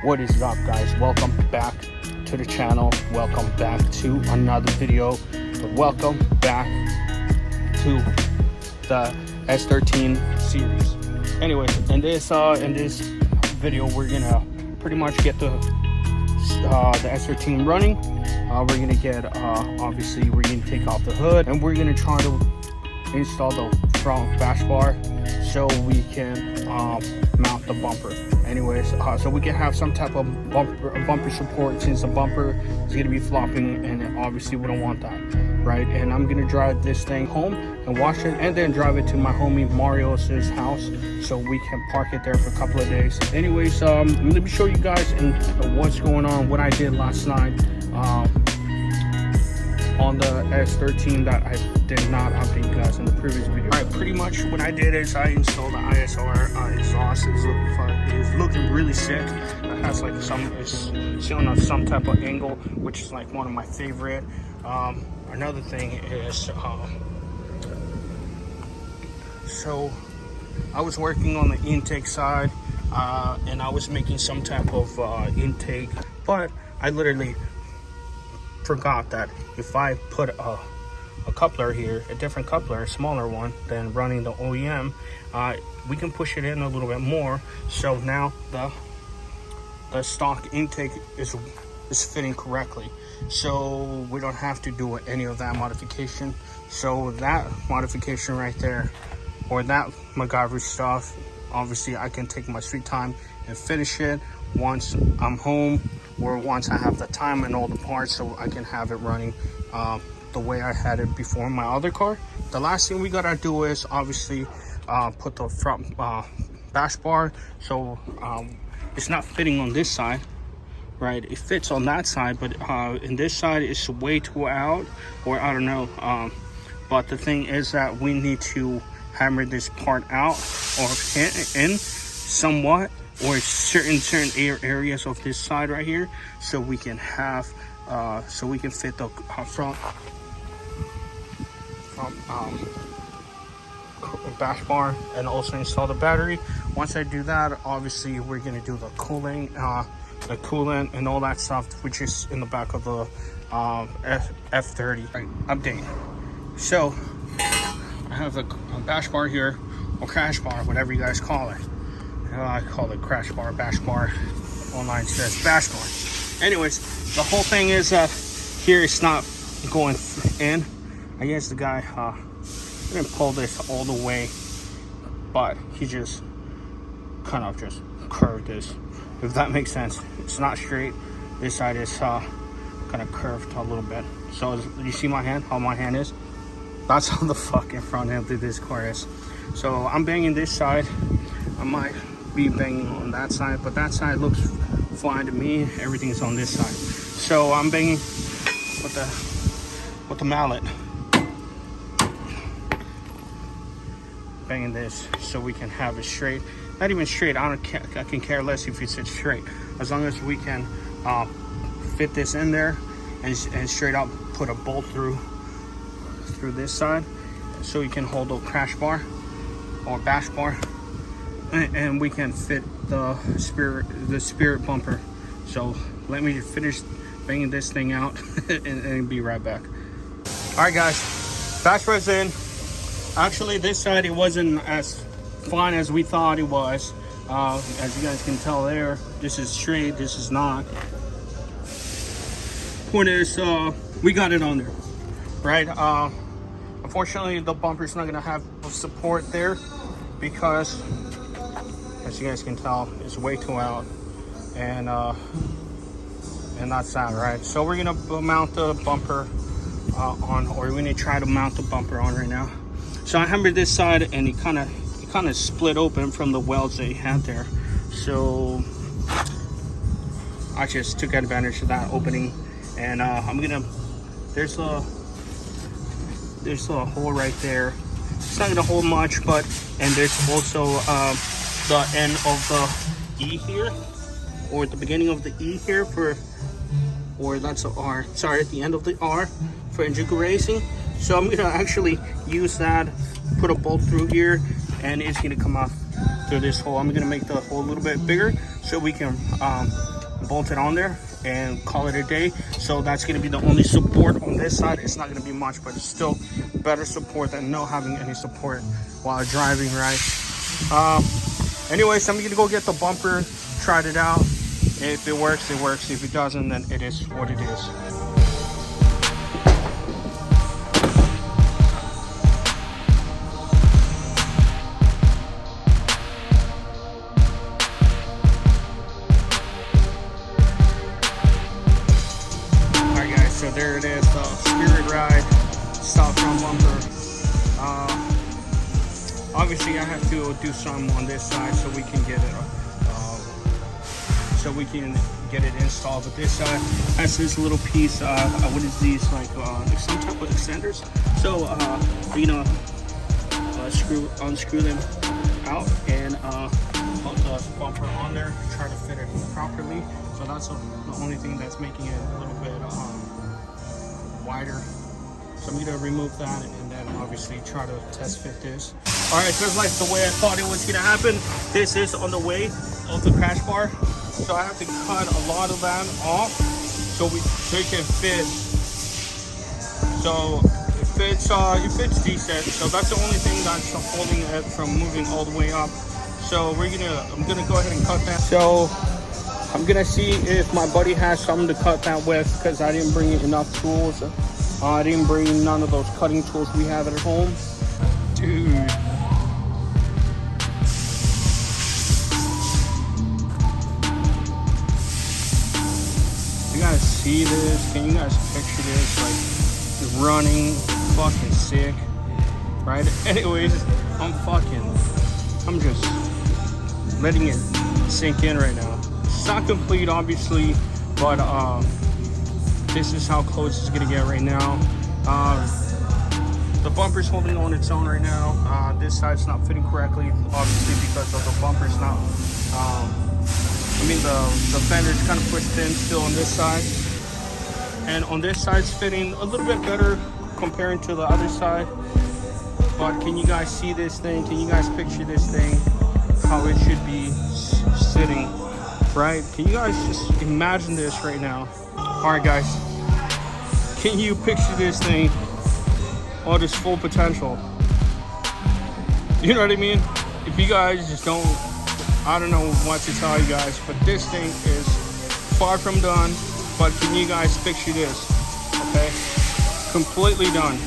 What is up, guys? Welcome back to the channel. Welcome back to another video. Welcome back to the S13 series. Anyways, in this video, we're gonna pretty much get the S13 running. We're gonna get obviously we're gonna take off the hood and we're gonna try to install the front bash bar so we can mount the bumper. Anyways, so we can have some type of bumper support, since the bumper is gonna be flopping, and obviously we don't want that, right? And I'm gonna drive this thing home and wash it, and then drive it to my homie Mario's house so we can park it there for a couple of days. Anyways, let me show you guys what's going on, what I did last night on the S13 that I did not update you guys in the previous video. All right, pretty much what I did is I installed the ISR exhaust. It's looking really sick. It has like it's showing us some type of angle, which is like one of my favorite. Another thing is, so I was working on the intake side, and I was making some type of intake, but I literally forgot that if I put a coupler here, a different coupler, a smaller one than running the OEM, we can push it in a little bit more. So now the stock intake is fitting correctly, so we don't have to do any of that modification. So that modification right there, or that MacGyver stuff, obviously I can take my sweet time and finish it once I'm home, or once I have the time and all the parts, so I can have it running the way I had it before in my other car. The last thing we gotta do is obviously put the front bash bar. So it's not fitting on this side, right? It fits on that side, but in this side it's way too out, or I don't know. But the thing is that we need to hammer this part out or in somewhat, or certain areas of this side right here, so we can have so we can fit the front bash bar, and also install the battery. Once I do that, obviously we're going to do the cooling, the coolant and all that stuff, which is in the back of the F30. Right, update. So I have the bash bar here, or crash bar, whatever you guys call it. I call it crash bar, bash bar. Online says bash bar. Anyways, the whole thing is here it's not going in. I guess the guy didn't pull this all the way, but he just kind of just curved this, if that makes sense. It's not straight. This side is kind of curved a little bit. So you see my hand, how my hand is? That's how the fucking front end of this car is. So I'm banging this side. I might be banging on that side, but that side looks fine to me. Everything's on this side, so I'm banging with the mallet, banging this so we can have it straight. Not even straight, I can care less if it's straight, as long as we can fit this in there and straight up put a bolt through this side, so we can hold the crash bar or bash bar, and we can fit the spirit bumper. So let me finish banging this thing out and be right back. All right, guys, bash bar's in. Actually, this side, it wasn't as fine as we thought it was. As you guys can tell there, this is straight, this is not. Point is, we got it on there, right? Unfortunately, the bumper's not gonna have support there, because as you guys can tell, it's way too out, and that's that, right? So we're gonna mount the bumper on, or we're gonna try to mount the bumper on right now. So I hammered this side, and it kind of split open from the welds that he had there. So I just took advantage of that opening, and there's a hole right there. It's not gonna hold much, but, and there's also the end of the E here, or the beginning of the E here or that's the R, sorry, at the end of the R for engine racing. So I'm gonna actually use that, put a bolt through here, and it's gonna come off through this hole. I'm gonna make the hole a little bit bigger so we can bolt it on there and call it a day. So that's going to be the only support on this side. It's not going to be much, but it's still better support than no having any support while driving, right? Anyways, I'm going to go get the bumper, tried it out. If it works, it works. If it doesn't, then it is what it is. So there it is, Spirit Ride, stop front bumper. Obviously I have to do some on this side so we can get it installed. But this side has this little piece. What is these, like some type of extenders? So unscrew them out and put the bumper on there, try to fit it properly. So that's the only thing that's making it a little bit wider. So I'm gonna remove that and then obviously try to test fit this. All right, just like the way I thought it was gonna happen, this is on the way of the crash bar. So I have to cut a lot of that off so it can fit. So it fits decent. So that's the only thing that's holding it from moving all the way up. So I'm gonna go ahead and cut that. So I'm gonna see if my buddy has something to cut that with, because I didn't bring enough tools. I didn't bring none of those cutting tools we have at home. Dude. You guys see this? Can you guys picture this? Like running, fucking sick, right? Anyways, I'm just letting it sink in right now. It's not complete, obviously, but this is how close it's gonna get right now. The bumper's holding on its own right now. This side's not fitting correctly, obviously, because of the bumper's not. The fender's kind of pushed in still on this side, and on this side's fitting a little bit better comparing to the other side. But can you guys see this thing? Can you guys picture this thing? How it should be sitting, right? Can you guys just imagine this right now? All right, guys, can you picture this thing on its full potential? You know what I mean? If you guys just don't, I don't know what to tell you guys, but this thing is far from done. But can you guys picture this? Okay, completely done,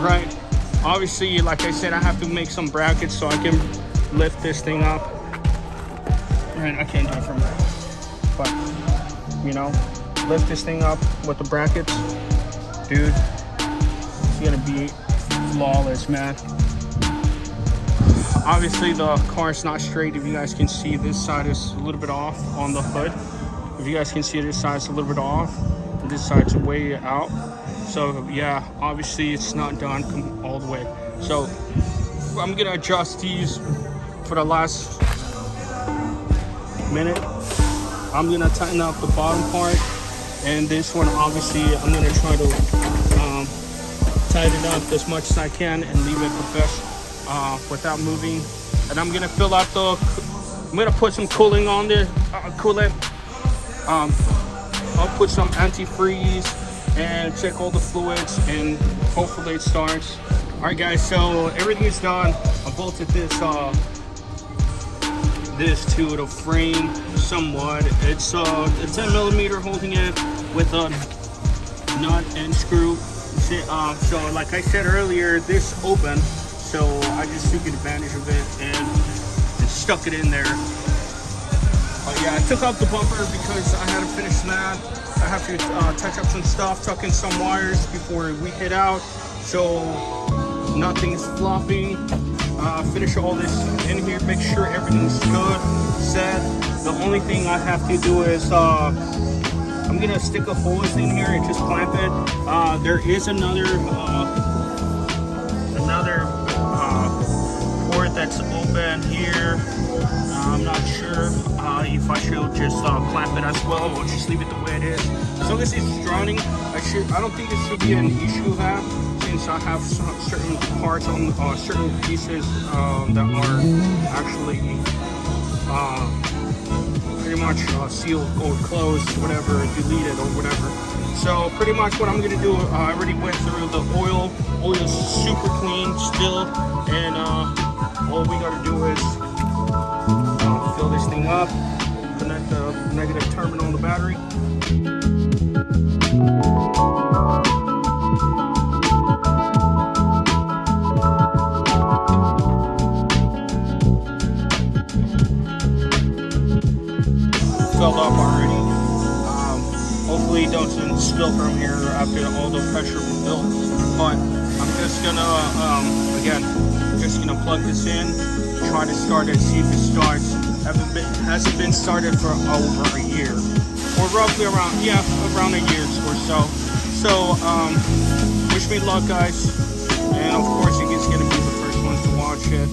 right? Obviously, like I said, I have to make some brackets so I can lift this thing up. Right, I can't do it from there, but lift this thing up with the brackets, dude. It's gonna be flawless, man. Obviously the car's not straight. If you guys can see, this side is a little bit off on the hood. If you guys can see, this side's a little bit off, and this side's way out. So yeah, obviously it's not done all the way. So I'm gonna adjust these for the last minute. I'm gonna tighten up the bottom part, and this one obviously I'm gonna try to tighten it up as much as I can and leave it the best without moving. And I'm gonna fill out I'm gonna put some cooling on there, coolant. I'll put some antifreeze and check all the fluids, and hopefully it starts. All right, guys, so everything is done. I bolted this to the frame somewhat. It's a 10 millimeter holding it with a nut and screw. So like I said earlier, this open, so I just took advantage of it and stuck it in there. But yeah, I took out the bumper because I had to finish that. I have to touch up some stuff, tuck in some wires before we head out, so nothing's flopping. Finish all this in here, make sure everything's good, set. The only thing I have to do is I'm gonna stick a hose in here and just clamp it. There is another port that's open here. I'm not sure if I should just clamp it as well or just leave it the way it is. As long as it's running, I don't think it should be an issue that, since I have certain parts on certain pieces that are actually much sealed or closed, whatever, deleted or whatever. So pretty much what I'm gonna do, I already went through the oil. Oil is super clean still, and all we gotta do is fill this thing up, connect the negative terminal on the battery. Filled up already. Hopefully it doesn't spill from here after all the pressure we built. But I'm just gonna, again, just gonna plug this in, try to start it, see if it starts. Hasn't been started for over a year, or roughly around, yeah, around a year or so. So, wish me luck, guys. And of course, it's gonna be the first one to watch it,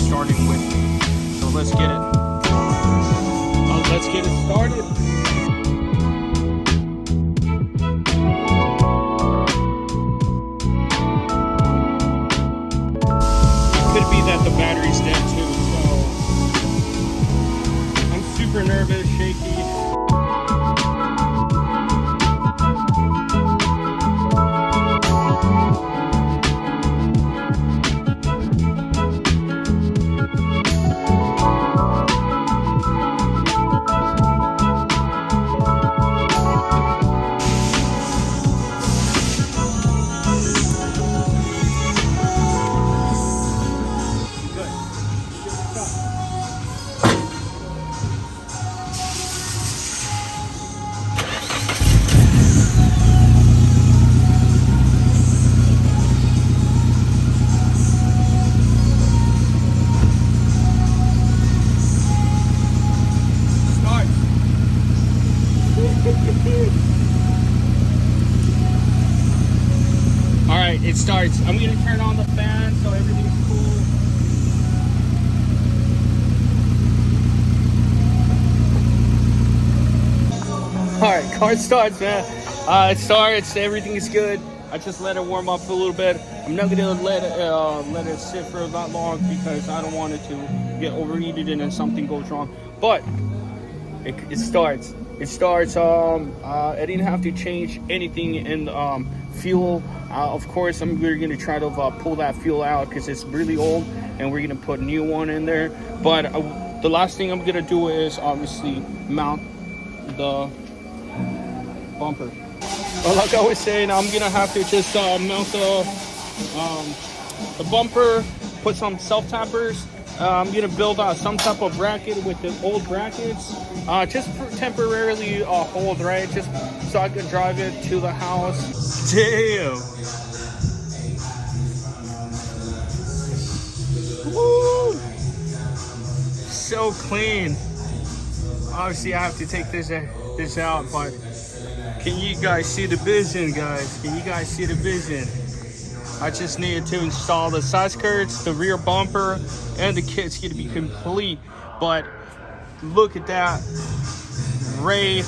starting with me. So let's get it. Let's get it started. It could be that the battery's dead too, so I'm super nervous, shaky. All right, it starts. I'm gonna turn on the fan so everything's cool. All right, car starts, man. It starts. Everything is good. I just let it warm up a little bit. I'm not gonna let it sit for that long because I don't want it to get overheated and then something goes wrong. But it starts. It starts. I didn't have to change anything in fuel. Of course, we're gonna try to pull that fuel out because it's really old, and we're gonna put a new one in there. But the last thing I'm gonna do is obviously mount the bumper. But like I was saying, I'm gonna have to just mount the bumper, put some self-tappers. I'm gonna build some type of bracket with the old brackets, just for temporarily hold, right? Just so I can drive it to the house. Damn. Woo! So clean. Obviously, I have to take this out, but can you guys see the vision, guys? Can you guys see the vision? I just needed to install the side skirts, the rear bumper, and the kit's gonna be complete. But look at that ray,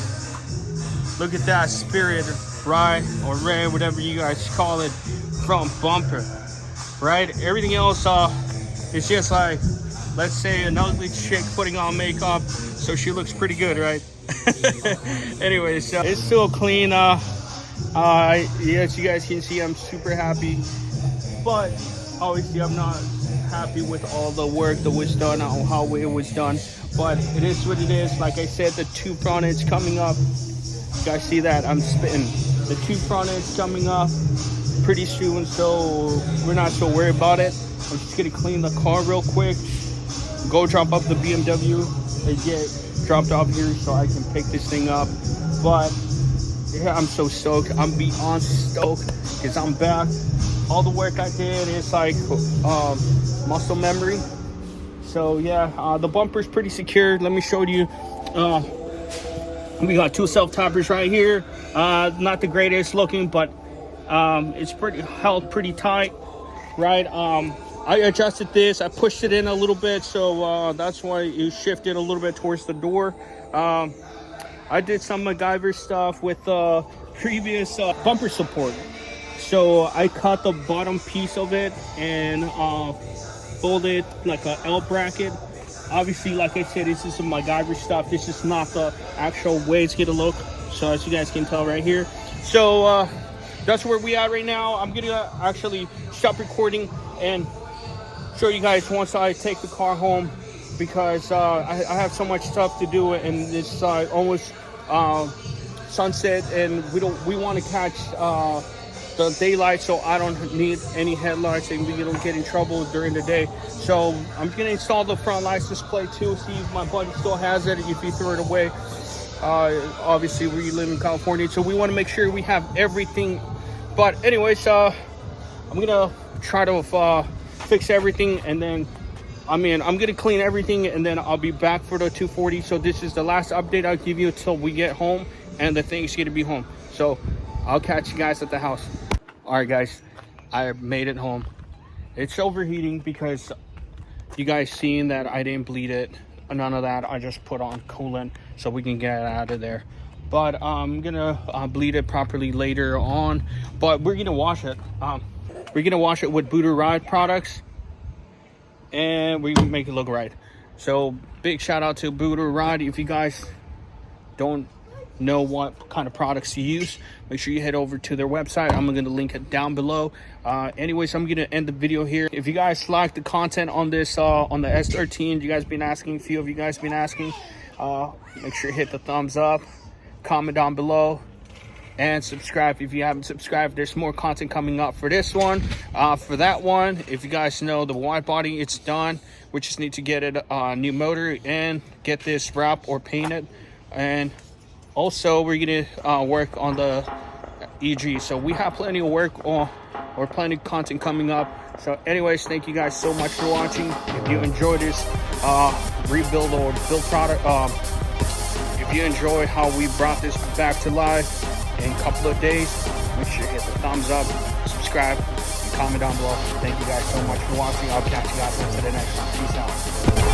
look at that spirit ride or ray, whatever you guys call it, front bumper, right? Everything else is just like, let's say, an ugly chick putting on makeup so she looks pretty good, right? Anyway, so it's still clean. Yes, you guys can see I'm super happy, but obviously I'm not happy with all the work that was done, how it was done. But it is what it is. Like I said, the two front ends coming up. You guys see that? I'm spitting. The two front ends coming up pretty soon, so we're not so worried about it. I'm just gonna clean the car real quick, go drop up the BMW and get dropped off here so I can pick this thing up. But yeah, I'm so stoked. I'm beyond stoked because I'm back. All the work I did is like muscle memory. So yeah, the bumper's pretty secure. Let me show you. We got two self-tappers right here. Not the greatest looking, but it's held pretty tight, right? I adjusted this. I pushed it in a little bit, so that's why it shifted a little bit towards the door. I did some MacGyver stuff with the previous bumper support. So I cut the bottom piece of it and folded like a L bracket Obviously, like I said, this is some MacGyver stuff. This is not the actual way it's gonna look. So as you guys can tell right here. So that's where we at right now. I'm gonna actually stop recording and show you guys once I take the car home, because I have so much stuff to do, and it's almost sunset, and we want to catch the daylight, so I don't need any headlights and we don't get in trouble during the day. So I'm gonna install the front lights display too, see if my buddy still has it, if he threw it away. Obviously we live in California, so we want to make sure we have everything. But anyways, I'm gonna try to fix everything, and then I'm gonna clean everything, and then I'll be back for the 240. So this is the last update I'll give you until we get home and the thing's gonna be home. So I'll catch you guys at the house. All right guys, I made it home. It's overheating because you guys seen that I didn't bleed it, none of that. I just put on coolant so we can get it out of there. But I'm gonna bleed it properly later on, but we're gonna wash it. We're gonna wash it with Buddha Ride products, and we make it look right. So big shout out to Buddha Ride. If you guys don't know what kind of products to use, make sure you head over to their website. I'm gonna link it down below. Anyways, I'm gonna end the video here. If you guys like the content on this on the S13, you guys been asking, a few of you guys been asking, make sure you hit the thumbs up, comment down below, and subscribe if you haven't subscribed. There's more content coming up for this one. For that one, if you guys know the wide body, it's done. We just need to get it a new motor and get this wrapped or painted. And also we're gonna work on the EG. So we have plenty of work or plenty of content coming up. So anyways, thank you guys so much for watching. If you enjoyed this rebuild or build product, if you enjoyed how we brought this back to life in a couple of days, make sure you hit the thumbs up, subscribe, and comment down below. Thank you guys so much for watching. I'll catch you guys into the next one. Peace out.